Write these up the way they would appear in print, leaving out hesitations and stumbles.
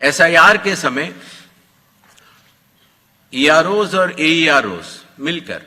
SIR के समय ईआरओज और एईआरओज मिलकर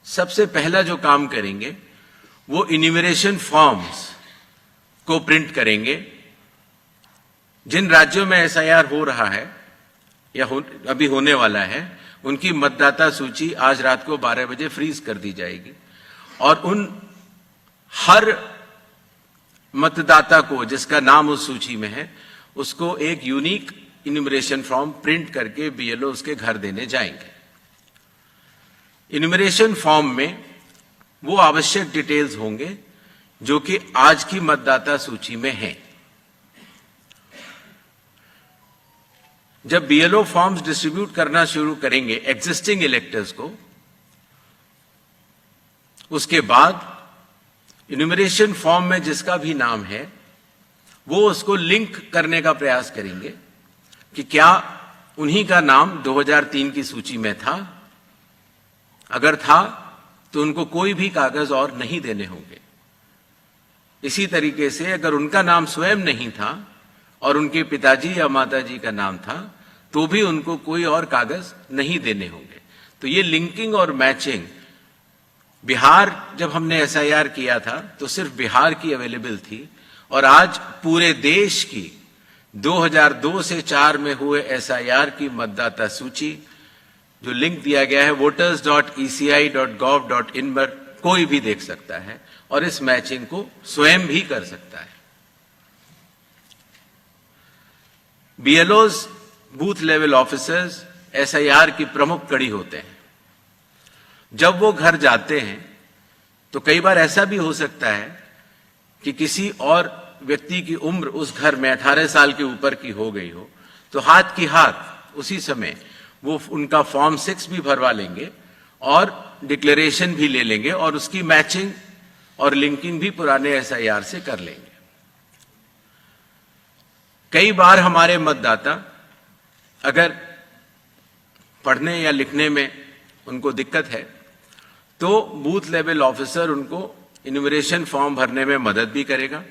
सबसे पहला जो काम करेंगे वो इन्यूमरेशन फॉर्म्स को प्रिंट करेंगे। जिन राज्यों में एसआईआर हो रहा है या अभी होने वाला है, उनकी मतदाता सूची आज रात को 12 बजे फ्रीज कर दी जाएगी और उन हर मतदाता को जिसका नाम उस सूची में है, उसको एक यूनिक इन्यूमरेशन फॉर्म प्रिंट करके बीएलओ उसके घर देने जाएंगे। इन्यूमरेशन फॉर्म में वो आवश्यक डिटेल्स होंगे जो कि आज की मतदाता सूची में हैं। जब बीएलओ फॉर्म्स डिस्ट्रीब्यूट करना शुरू करेंगे एग्जिस्टिंग इलेक्टर्स को, उसके बाद इन्यूमरेशन फॉर्म में जिसका भी नाम है वो उसको लिंक करने का प्रयास करेंगे कि क्या उन्हीं का नाम 2003 की सूची में था। अगर था तो उनको कोई भी कागज और नहीं देने होंगे। इसी तरीके से अगर उनका नाम स्वयं नहीं था और उनके पिताजी या माताजी का नाम था तो भी उनको कोई और कागज नहीं देने होंगे। तो ये लिंकिंग और मैचिंग, बिहार जब हमने एसआईआर किया था तो सिर्फ बिहार की अवेलेबल थी और आज पूरे देश की 2002 से 4 में हुए एसआईआर की मतदाता सूची जो लिंक दिया गया है voters.eci.gov.in पर कोई भी देख सकता है और इस मैचिंग को स्वयं भी कर सकता है। बीएलओज, बूथ लेवल ऑफिसर्स एसआईआर की प्रमुख कड़ी होते हैं। जब वो घर जाते हैं तो कई बार ऐसा भी हो सकता है कि किसी और व्यक्ति की उम्र उस घर में 18 साल के ऊपर की हो गई हो, तो हाथ की हाथ उसी समय वो उनका फॉर्म 6 भी भरवा लेंगे और डिक्लेरेशन भी ले लेंगे और उसकी मैचिंग और लिंकिंग भी पुराने एसआईआर से कर लेंगे। कई बार हमारे मतदाता अगर पढ़ने या लिखने में उनको दिक्कत है तो बूथ लेवल ऑफिसर उनको इन्यूमरेशन फॉर्म भरने में मदद भी करेगा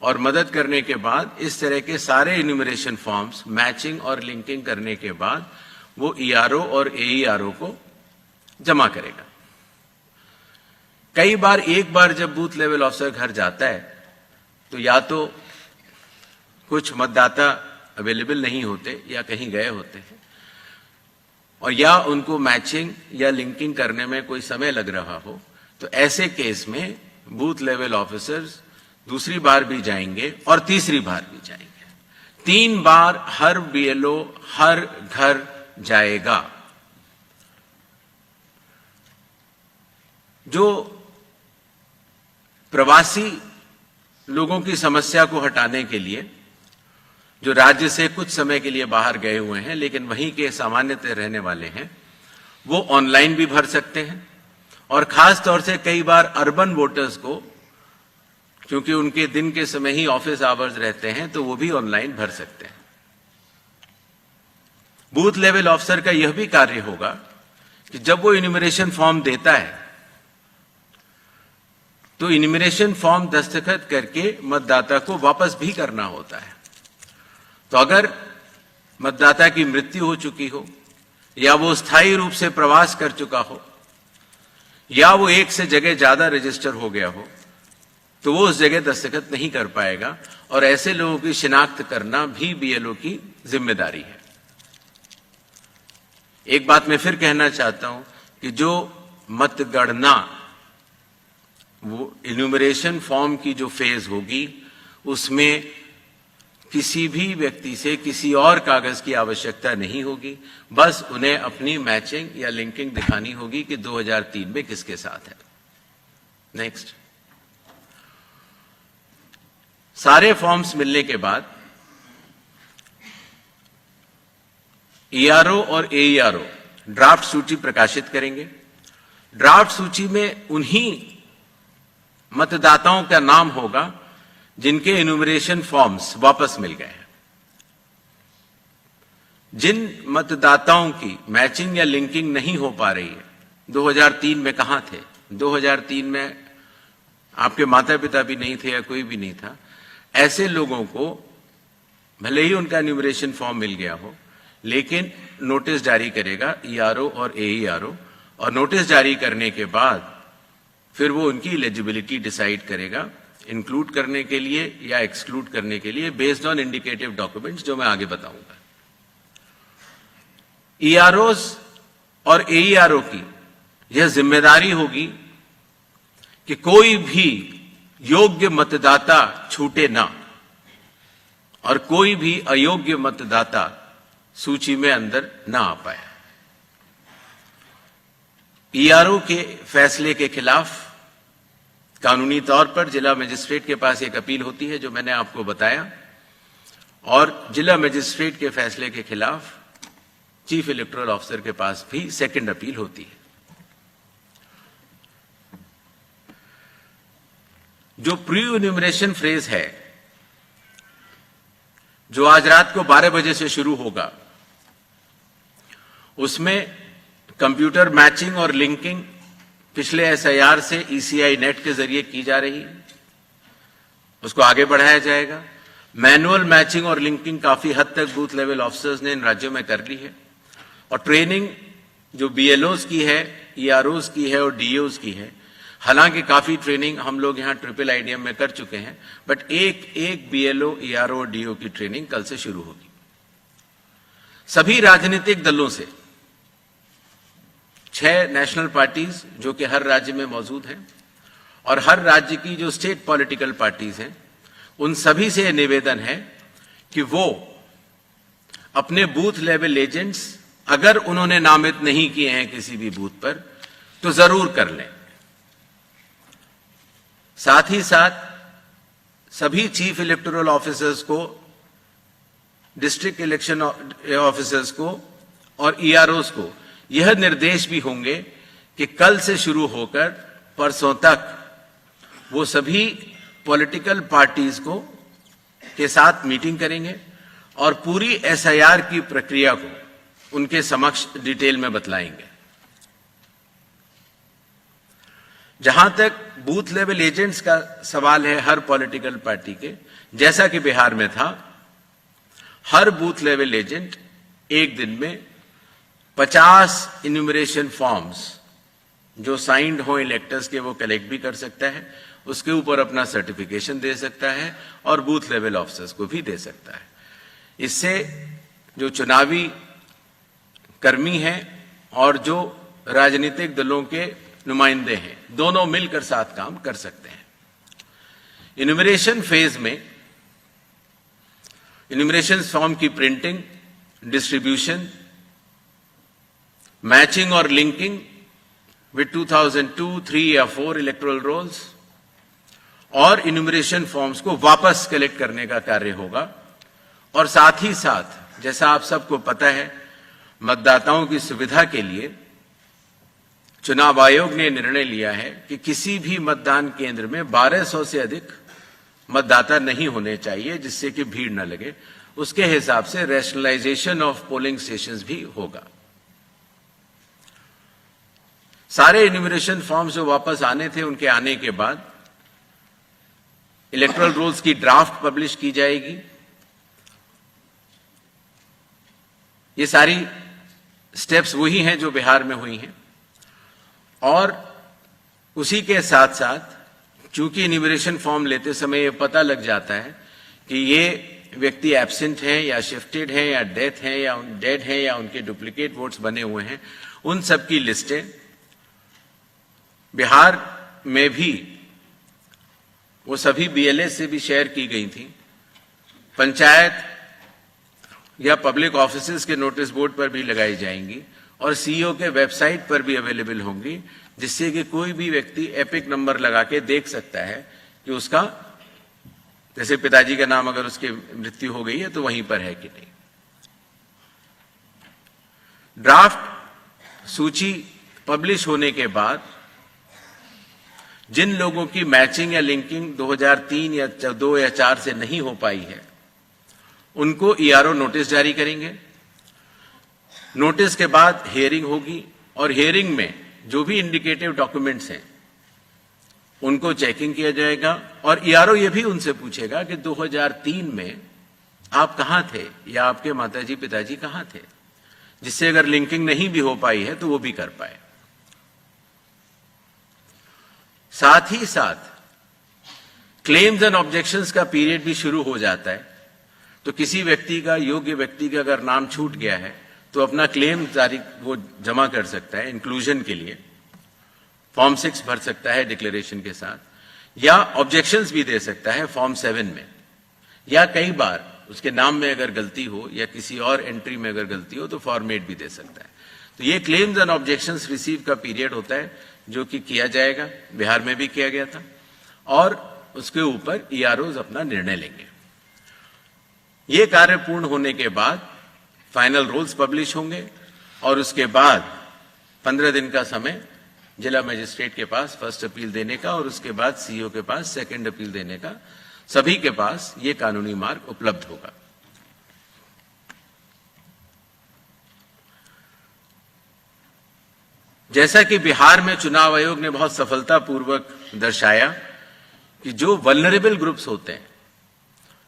और मदद करने के बाद इस तरह के सारे इन्यूमरेशन फॉर्म्स मैचिंग और लिंकिंग करने के बाद वो ईआरओ और एईआरओ को जमा करेगा। कई बार एक बार जब बूथ लेवल ऑफिसर घर जाता है तो या तो कुछ मतदाता अवेलेबल नहीं होते या कहीं गए होते हैं और या उनको मैचिंग या लिंकिंग करने में कोई समय लग रहा हो, तो ऐसे केस में बूथ लेवल ऑफिसर्स दूसरी बार भी जाएंगे और तीसरी बार भी जाएंगे। 3 बार हर बीएलओ हर घर जाएगा। जो प्रवासी लोगों की समस्या को हटाने के लिए, जो राज्य से कुछ समय के लिए बाहर गए हुए हैं लेकिन वहीं के सामान्यतः रहने वाले हैं, वो ऑनलाइन भी भर सकते हैं और खास तौर से कई बार अर्बन वोटर्स को, क्योंकि उनके दिन के समय ही ऑफिस आवर्स रहते हैं, तो वो भी ऑनलाइन भर सकते हैं। बूथ लेवल ऑफिसर का यह भी कार्य होगा कि जब वो इन्यूमरेशन फॉर्म देता है तो इन्यूमरेशन फॉर्म दस्तखत करके मतदाता को वापस भी करना होता है। तो अगर मतदाता की मृत्यु हो चुकी हो या वो स्थायी रूप से प्रवास कर चुका हो या वो एक से जगह ज्यादा रजिस्टर हो गया हो तो वो उस जगह दस्तखत नहीं कर पाएगा और ऐसे लोगों की शिनाख्त करना भी बीएलओ की जिम्मेदारी है। एक बात मैं फिर कहना चाहता हूं कि जो मतगणना, वो इन्यूमरेशन फॉर्म की जो फेज होगी उसमें किसी भी व्यक्ति से किसी और कागज की आवश्यकता नहीं होगी, बस उन्हें अपनी मैचिंग या लिंकिंग दिखानी होगी कि 2003 में किसके साथ है। नेक्स्ट, सारे फॉर्म्स मिलने के बाद ईआरओ और एईआरओ ड्राफ्ट सूची प्रकाशित करेंगे। ड्राफ्ट सूची में उन्हीं मतदाताओं का नाम होगा जिनके इन्यूमरेशन फॉर्म्स वापस मिल गए हैं। जिन मतदाताओं की मैचिंग या लिंकिंग नहीं हो पा रही है, 2003 में कहां थे, 2003 में आपके माता पिता भी नहीं थे या कोई भी नहीं था, ऐसे लोगों को भले ही उनका न्यूमरेशन फॉर्म मिल गया हो, लेकिन नोटिस जारी करेगा ईआरओ और एईआरओ, और नोटिस जारी करने के बाद फिर वो उनकी एलिजिबिलिटी डिसाइड करेगा इंक्लूड करने के लिए या एक्सक्लूड करने के लिए बेस्ड ऑन इंडिकेटिव डॉक्यूमेंट्स, जो मैं आगे बताऊंगा। ईआरओज और एईआरओ की यह जिम्मेदारी होगी कि कोई भी योग्य मतदाता छूटे ना और कोई भी अयोग्य मतदाता सूची में अंदर ना आ पाए। ईआरओ के फैसले के खिलाफ कानूनी तौर पर जिला मजिस्ट्रेट के पास एक अपील होती है, जो मैंने आपको बताया, और जिला मजिस्ट्रेट के फैसले के खिलाफ चीफ इलेक्टोरल ऑफिसर के पास भी सेकंड अपील होती है। जो प्री एन्यूमरेशन फेज है, जो आज रात को 12 बजे से शुरू होगा, उसमें कंप्यूटर मैचिंग और लिंकिंग पिछले एसआईआर से ईसीआई नेट के जरिए की जा रही है, उसको आगे बढ़ाया जाएगा। मैनुअल मैचिंग और लिंकिंग काफी हद तक बूथ लेवल ऑफिसर्स ने इन राज्यों में कर ली है, और ट्रेनिंग जो बीएलओज की है, ईआरओज की है और डीओज की है। हालांकि काफी ट्रेनिंग हम लोग यहां ट्रिपल आईडीएम में कर चुके हैं, बट एक बीएलओ, ईआरओ और डीओ की ट्रेनिंग कल से शुरू होगी। सभी राजनीतिक दलों से 6 नेशनल पार्टीज जो कि हर राज्य में मौजूद हैं, और हर राज्य की जो स्टेट पॉलिटिकल पार्टीज हैं, उन सभी से निवेदन है कि वो अपने बूथ लेवल एजेंट्स अगर उन्होंने नामित नहीं किए हैं किसी भी बूथ पर, तो जरूर कर लें। साथ ही साथ सभी चीफ इलेक्टोरल ऑफिसर्स को, डिस्ट्रिक्ट इलेक्शन ऑफिसर्स को और ईआरओज को यह निर्देश भी होंगे कि कल से शुरू होकर परसों तक वो सभी पॉलिटिकल पार्टीज को के साथ मीटिंग करेंगे और पूरी एसआईआर की प्रक्रिया को उनके समक्ष डिटेल में बतलाएंगे। जहां तक बूथ लेवल एजेंट्स का सवाल है हर पॉलिटिकल पार्टी के, जैसा कि बिहार में था, हर बूथ लेवल एजेंट एक दिन में 50 इन्यूमरेशन फॉर्म्स जो साइंड हो इलेक्टर्स के वो कलेक्ट भी कर सकता है, उसके ऊपर अपना सर्टिफिकेशन दे सकता है और बूथ लेवल ऑफिसर्स को भी दे सकता है। इससे जो चुनावी कर्मी हैं और जो राजनीतिक दलों के नुमाइंदे हैं, दोनों मिलकर साथ काम कर सकते हैं। इन्यूमरेशन फेज में इन्यूमरेशन फॉर्म की प्रिंटिंग, डिस्ट्रीब्यूशन, मैचिंग और लिंकिंग विद 2002, 3 या 4 इलेक्टोरल रोल्स और इन्यूमरेशन फॉर्म्स को वापस कलेक्ट करने का कार्य होगा। और साथ ही साथ, जैसा आप सबको पता है, मतदाताओं की सुविधा के लिए चुनाव आयोग ने निर्णय लिया है कि किसी भी मतदान केंद्र में 1200 से अधिक मतदाता नहीं होने चाहिए, जिससे कि भीड़ न लगे। उसके हिसाब से रैशनलाइजेशन ऑफ पोलिंग स्टेशंस भी होगा। सारे इन्यूमरेशन फॉर्म्स जो वापस आने थे, उनके आने के बाद इलेक्टोरल रोल्स की ड्राफ्ट पब्लिश की जाएगी। ये सारी स्टेप्स वही हैं जो बिहार में हुई हैं, और उसी के साथ साथ चूंकि इन्यूमरेशन फॉर्म लेते समय ये पता लग जाता है कि ये व्यक्ति एब्सेंट हैं या शिफ्टेड हैं या डेथ हैं या डेड हैं या उनके डुप्लीकेट वोट्स बने हुए हैं, उन सब की लिस्टें बिहार में भी वो सभी बीएलए से भी शेयर की गई थी। पंचायत या पब्लिक ऑफिसेज के नोटिस बोर्ड पर भी लगाई जाएंगी और सीईओ के वेबसाइट पर भी अवेलेबल होंगी, जिससे कि कोई भी व्यक्ति एपिक नंबर लगा के देख सकता है कि उसका, जैसे पिताजी का नाम अगर उसकी मृत्यु हो गई है तो वहीं पर है कि नहीं। ड्राफ्ट सूची पब्लिश होने के बाद जिन लोगों की मैचिंग या लिंकिंग 2003 या 2 या 4 से नहीं हो पाई है, उनको ईआरओ नोटिस जारी करेंगे। नोटिस के बाद हियरिंग होगी और हियरिंग में जो भी इंडिकेटिव डॉक्यूमेंट्स हैं उनको चेकिंग किया जाएगा। और ईआरओ ये भी उनसे पूछेगा कि 2003 में आप कहां थे या आपके माताजी पिताजी कहां थे, जिससे अगर लिंकिंग नहीं भी हो पाई है तो वो भी कर पाए। साथ ही साथ क्लेम्स एंड ऑब्जेक्शंस का पीरियड भी शुरू हो जाता है। तो किसी व्यक्ति का, योग्य व्यक्ति का अगर नाम छूट गया है तो अपना क्लेम वो जमा कर सकता है इंक्लूजन के लिए, फॉर्म 6 भर सकता है डिक्लेरेशन के साथ, या ऑब्जेक्शंस भी दे सकता है फॉर्म 7 में, या कई बार उसके नाम में अगर गलती हो या किसी और एंट्री में अगर गलती हो तो फॉर्म 8 भी दे सकता है। तो ये क्लेम्स एंड ऑब्जेक्शंस रिसीव का पीरियड होता है जो कि किया जाएगा, बिहार में भी किया गया था, और उसके ऊपर ईआरओज अपना निर्णय लेंगे। ये कार्य पूर्ण होने के बाद फाइनल रूल्स पब्लिश होंगे और उसके बाद 15 दिन का समय जिला मजिस्ट्रेट के पास फर्स्ट अपील देने का और उसके बाद सीईओ के पास सेकंड अपील देने का, सभी के पास ये कानूनी मार्ग उपलब्ध होगा। जैसा कि बिहार में चुनाव आयोग ने बहुत सफलतापूर्वक दर्शाया कि जो वल्नरेबल ग्रुप्स होते हैं,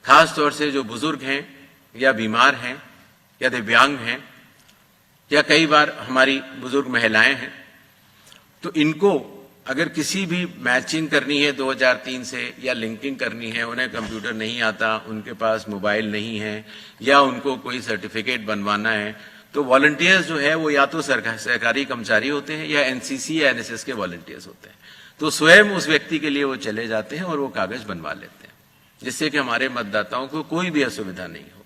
खास तौर से जो बुजुर्ग हैं या बीमार हैं या दिव्यांग हैं या कई बार हमारी बुजुर्ग महिलाएं हैं, तो इनको अगर किसी भी मैचिंग करनी है 2003 से या लिंकिंग करनी है, उन्हें कंप्यूटर नहीं आता, उनके पास मोबाइल नहीं है या उनको कोई सर्टिफिकेट बनवाना है, तो वॉलंटियर्स जो है वो या तो सरकारी कर्मचारी होते हैं या एनसीसी या एनएसएस के वॉलंटियर्स होते हैं। तो स्वयं उस व्यक्ति के लिए वो चले जाते हैं और वो कागज बनवा लेते हैं, जिससे कि हमारे मतदाताओं को कोई भी असुविधा नहीं हो।